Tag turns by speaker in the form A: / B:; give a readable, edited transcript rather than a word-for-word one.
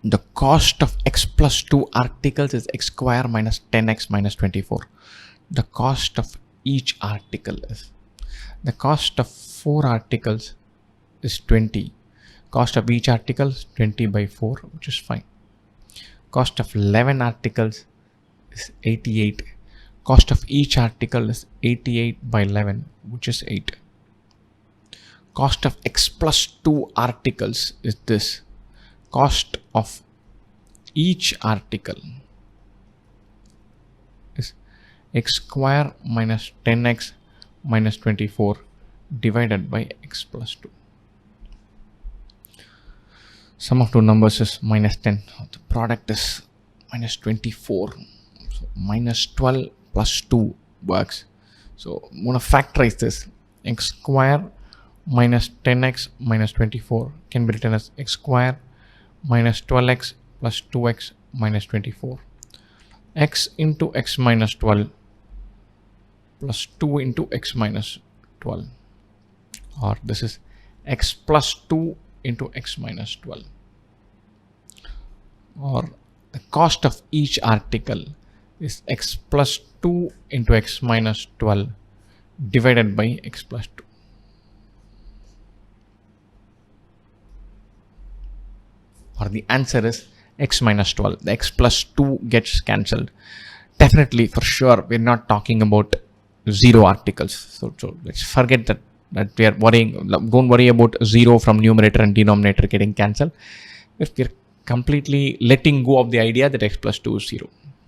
A: The cost of x plus 2 articles is x square minus 10x minus 24. The cost of each article is, the cost of 4 articles is 20. Cost of each article is 20 by 4, which is fine. Cost of 11 articles is 88. Cost of each article is 88 by 11, which is 8. Cost of x plus 2 articles is this. Cost of each article is x square minus 10x minus 24 divided by x plus 2. Sum of two numbers is minus 10. The product is minus 24. So minus 12 plus 2 works. So I'm going to factorize this. X square minus 10x minus 24 can be written as x square minus 12x plus 2x minus 24. X into x minus 12 plus 2 into x minus 12. Or this is x plus 2 into x minus 12. Or the cost of each article is x plus 2 into x minus 12 divided by x plus 2. Or the answer is x minus 12. The x plus 2 gets cancelled. Definitely, for sure, we're not talking about 0 articles. So let's forget that we are worrying. Don't worry about 0 from numerator and denominator getting cancelled. If we're completely letting go of the idea that x plus 2 is 0.